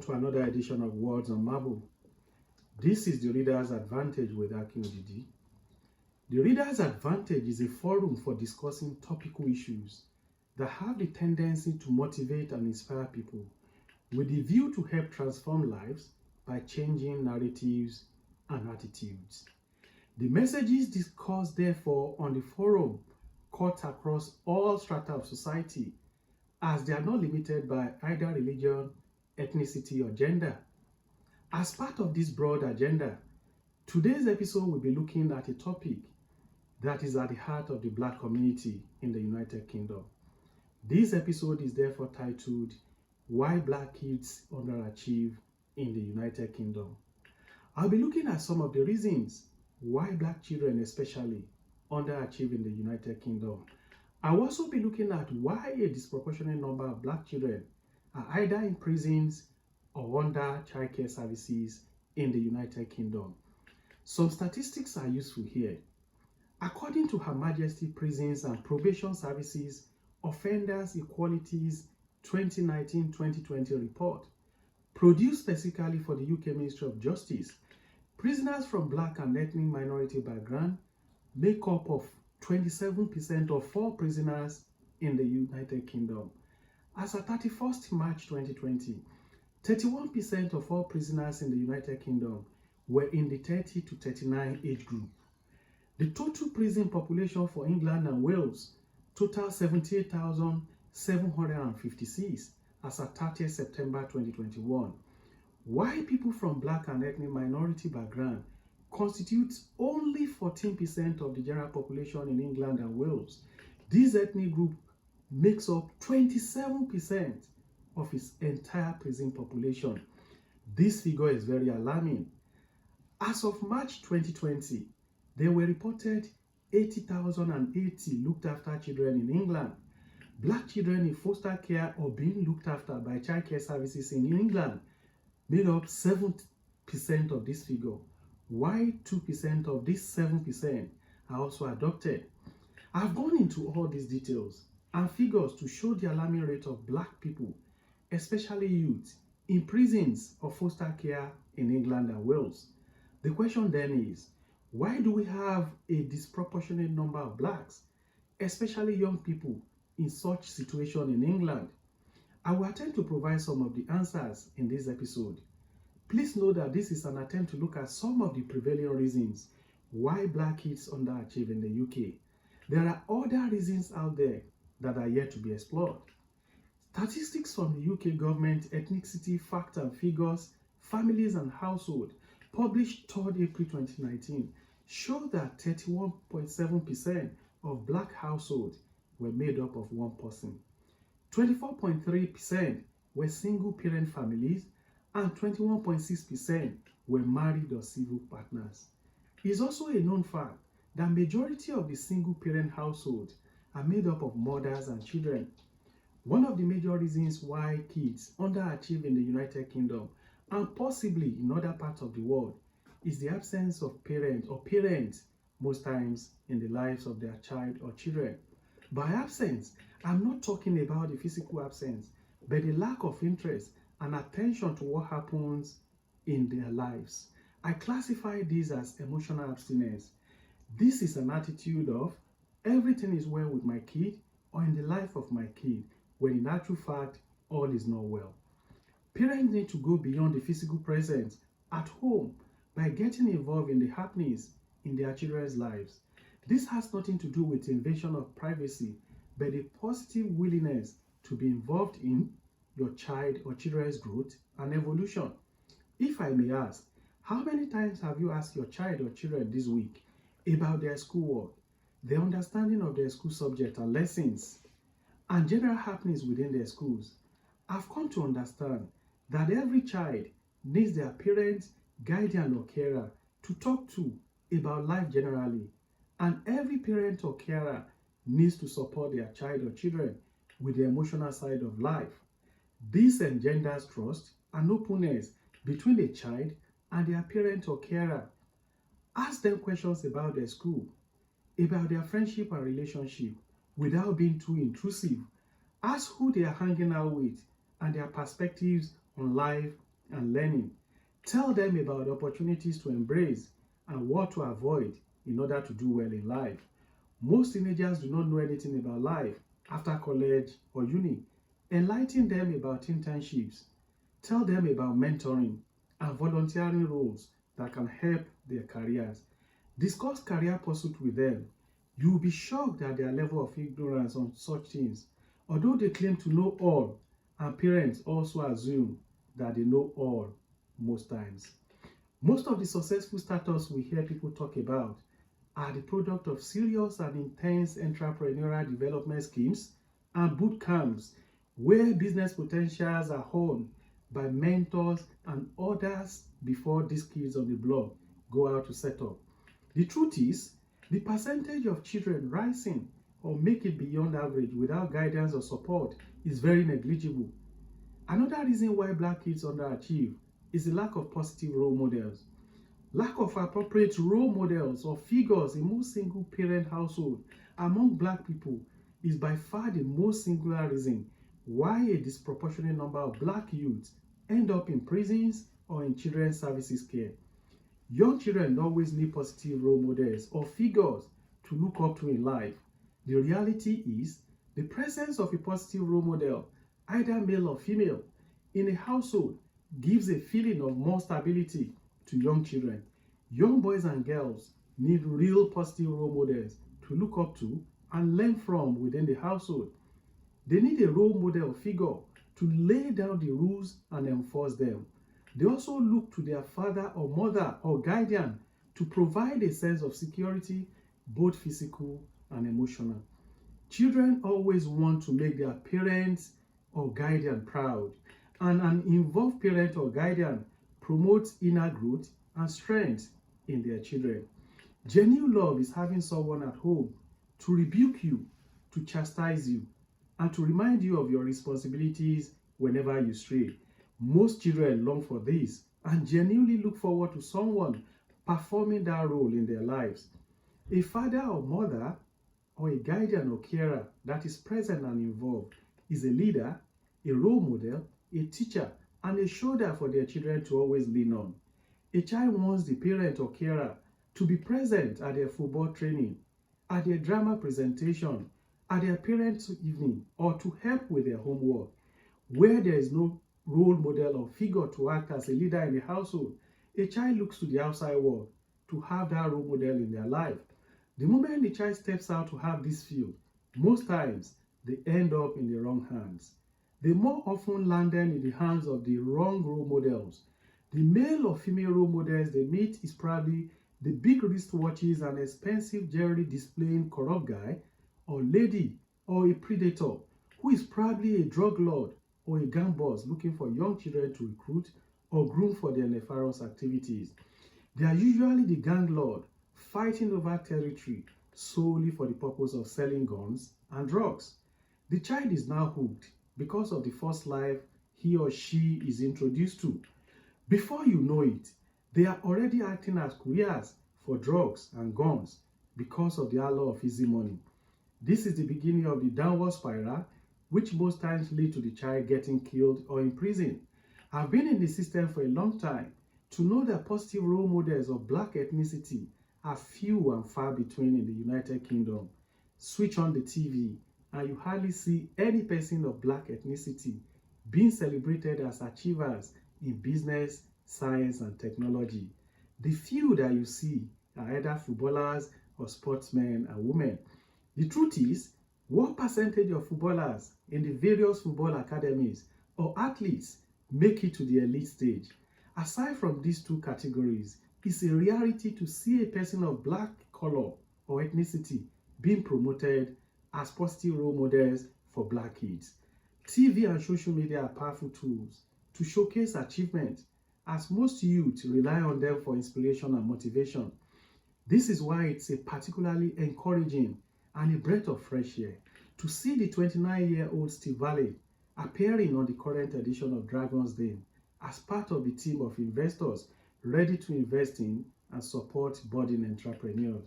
to another edition of Words on Marble. This is the Reader's Advantage with Akin Odidi. The Reader's Advantage is a forum for discussing topical issues that have the tendency to motivate and inspire people with the view to help transform lives by changing narratives and attitudes. The messages discussed, therefore, on the forum cut across all strata of society, as they are not limited by either religion, ethnicity, or gender. As part of this broad agenda, today's episode will be looking at a topic that is at the heart of the Black community in the United Kingdom. This episode is therefore titled, Why Black Kids Underachieve in the United Kingdom. I'll be looking at some of the reasons why Black children especially underachieve in the United Kingdom. I'll also be looking at why a disproportionate number of Black children are either in prisons or under childcare services in the United Kingdom. Some statistics are useful here. According to Her Majesty Prisons and Probation Services Offenders Equalities 2019-2020 report, produced specifically for the UK Ministry of Justice, prisoners from Black and ethnic minority background make up of 27% of all prisoners in the United Kingdom. As at 31st March 2020, 31% of all prisoners in the United Kingdom were in the 30 to 39 age group. The total prison population for England and Wales total 78,756 as at 30th September 2021. While people from Black and ethnic minority background constitutes only 14% of the general population in England and Wales, this ethnic group makes up 27% of its entire prison population. This figure is very alarming. As of March 2020, there were reported 80,080 looked after children in England. Black children in foster care or being looked after by childcare services in England made up 7% of this figure, while 2% of this 7% are also adopted. I've gone into all these details and figures to show the alarming rate of Black people, especially youth, in prisons or foster care in England and Wales. The question then is, why do we have a disproportionate number of Blacks, especially young people, in such situation in England? I will attempt to provide some of the answers in this episode. Please note that this is an attempt to look at some of the prevailing reasons why Black kids underachieve in the UK. There are other reasons out there that are yet to be explored. Statistics from the UK government Ethnicity Facts and Figures, Families and Household, published 3rd April 2019, show that 31.7% of Black households were made up of one person. 24.3% were single-parent families, and 21.6% were married or civil partners. It is also a known fact that majority of the single-parent households are made up of mothers and children. One of the major reasons why kids underachieve in the United Kingdom and possibly in other parts of the world is the absence of parents most times in the lives of their child or children. By absence, I'm not talking about the physical absence, but the lack of interest and attention to what happens in their lives. I classify this as emotional abstinence. This is an attitude of everything is well with my kid or in the life of my kid, when in actual fact, all is not well. Parents need to go beyond the physical presence at home by getting involved in the happenings in their children's lives. This has nothing to do with invasion of privacy, but a positive willingness to be involved in your child or children's growth and evolution. If I may ask, how many times have you asked your child or children this week about their schoolwork, their understanding of their school subject and lessons, and general happenings within their schools? I've come to understand that every child needs their parent, guardian or carer to talk to about life generally, and every parent or carer needs to support their child or children with the emotional side of life. This engenders trust and openness between the child and their parent or carer. Ask them questions about their school, about their friendship and relationship without being too intrusive. Ask who they are hanging out with and their perspectives on life and learning. Tell them about opportunities to embrace and what to avoid in order to do well in life. Most teenagers do not know anything about life after college or uni. Enlighten them about internships. Tell them about mentoring and volunteering roles that can help their careers. Discuss career pursuit with them. You will be shocked at their level of ignorance on such things. Although they claim to know all, and parents also assume that they know all most times. Most of the successful startups we hear people talk about are the product of serious and intense entrepreneurial development schemes and boot camps where business potentials are honed by mentors and others before these kids on the block go out to set up. The truth is, the percentage of children rising or make it beyond average without guidance or support is very negligible. Another reason why black kids underachieve is the lack of positive role models. Lack of appropriate role models or figures in most single parent households among black people is by far the most singular reason why a disproportionate number of black youths end up in prisons or in children's services care. Young children always need positive role models or figures to look up to in life. The reality is, the presence of a positive role model, either male or female, in a household gives a feeling of more stability to young children. Young boys and girls need real positive role models to look up to and learn from within the household. They need a role model figure to lay down the rules and enforce them. They also look to their father or mother or guardian to provide a sense of security, both physical and emotional. Children always want to make their parents or guardian proud, and an involved parent or guardian promotes inner growth and strength in their children. Genuine love is having someone at home to rebuke you, to chastise you, and to remind you of your responsibilities whenever you stray. Most children long for this and genuinely look forward to someone performing that role in their lives. A father or mother or a guardian or carer that is present and involved is a leader, a role model, a teacher, and a shoulder for their children to always lean on. A child wants the parent or carer to be present at their football training, at their drama presentation, at their parents' evening, or to help with their homework. Where there is no role model or figure to act as a leader in the household, a child looks to the outside world to have that role model in their life. The moment the child steps out to have this field, most times they end up in the wrong hands. They more often land them in the hands of the wrong role models. The male or female role models they meet is probably the big wristwatches and expensive jewelry displaying corrupt guy or lady or a predator who is probably a drug lord or a gang boss looking for young children to recruit or groom for their nefarious activities. They are usually the gang lord fighting over territory solely for the purpose of selling guns and drugs. The child is now hooked because of the first life he or she is introduced to. Before you know it, they are already acting as couriers for drugs and guns because of the allure of easy money. This is the beginning of the downward spiral, which most times lead to the child getting killed or imprisoned. I've been in the system for a long time to know that positive role models of black ethnicity are few and far between in the United Kingdom. Switch on the TV and you hardly see any person of black ethnicity being celebrated as achievers in business, science, and technology. The few that you see are either footballers or sportsmen and women. The truth is, what percentage of footballers in the various football academies or athletes make it to the elite stage? Aside from these two categories, it's a rarity to see a person of black color or ethnicity being promoted as positive role models for black kids. TV and social media are powerful tools to showcase achievement, as most youth rely on them for inspiration and motivation. This is why it's a particularly encouraging and a breath of fresh air to see the 29-year-old Steve Valley appearing on the current edition of Dragon's Den as part of the team of investors ready to invest in and support budding entrepreneurs.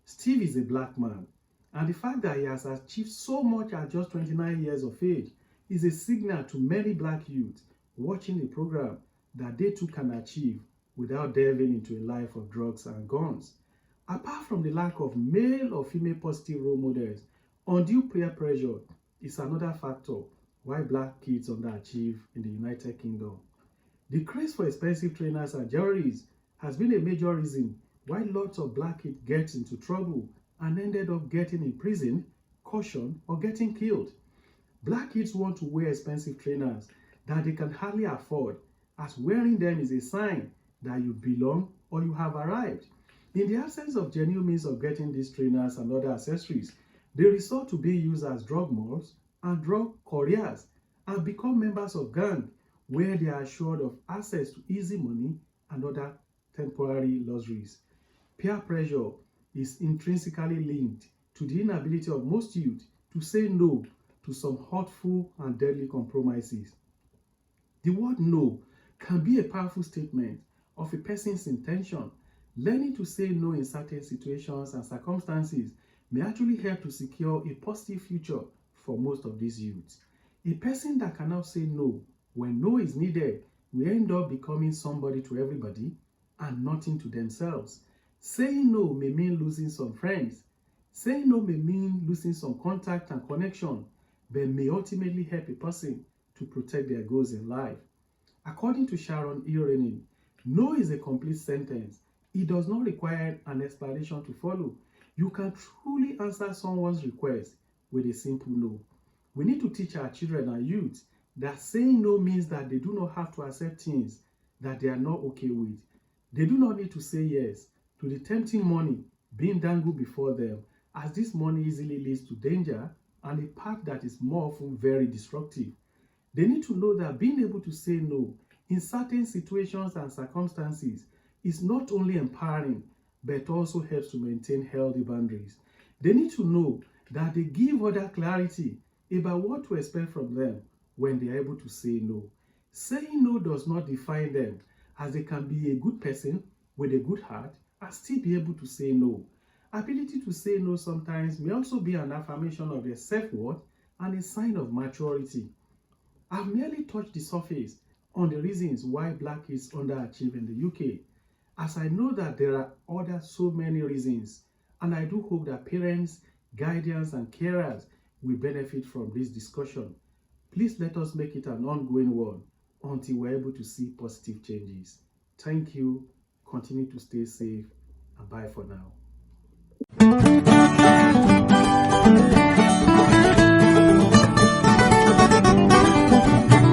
Steve is a black man, and the fact that he has achieved so much at just 29 years of age is a signal to many black youths watching the program that they too can achieve without delving into a life of drugs and guns. Apart from the lack of male or female positive role models, undue peer pressure is another factor why black kids underachieve in the United Kingdom. The craze for expensive trainers and jewelries has been a major reason why lots of black kids get into trouble and ended up getting imprisoned, cautioned, or getting killed. Black kids want to wear expensive trainers that they can hardly afford, as wearing them is a sign that you belong or you have arrived. In the absence of genuine means of getting these trainers and other accessories, they resort to being used as drug mules and drug couriers and become members of gangs where they are assured of access to easy money and other temporary luxuries. Peer pressure is intrinsically linked to the inability of most youth to say no to some hurtful and deadly compromises. The word no can be a powerful statement of a person's intention. Learning to say no in certain situations and circumstances may actually help to secure a positive future for most of these youths. A person that cannot say no when no is needed will end up becoming somebody to everybody and nothing to themselves. Saying no may mean losing some friends. Saying no may mean losing some contact and connection, but may ultimately help a person to protect their goals in life. According to Sharon Irenin, no is a complete sentence. It does not require an explanation to follow. You can truly answer someone's request with a simple no. We need to teach our children and youth that saying no means that they do not have to accept things that they are not okay with. They do not need to say yes to the tempting money being dangled before them, as this money easily leads to danger and a path that is more often very destructive. They need to know that being able to say no in certain situations and circumstances is not only empowering, but also helps to maintain healthy boundaries. They need to know that they give other clarity about what to expect from them when they are able to say no. Saying no does not define them, as they can be a good person with a good heart and still be able to say no. Ability to say no sometimes may also be an affirmation of their self-worth and a sign of maturity. I've merely touched the surface on the reasons why black kids underachieve in the UK, as I know that there are other so many reasons, and I do hope that parents, guardians, and carers will benefit from this discussion. Please let us make it an ongoing one until we're able to see positive changes. Thank you. Continue to stay safe, and bye for now.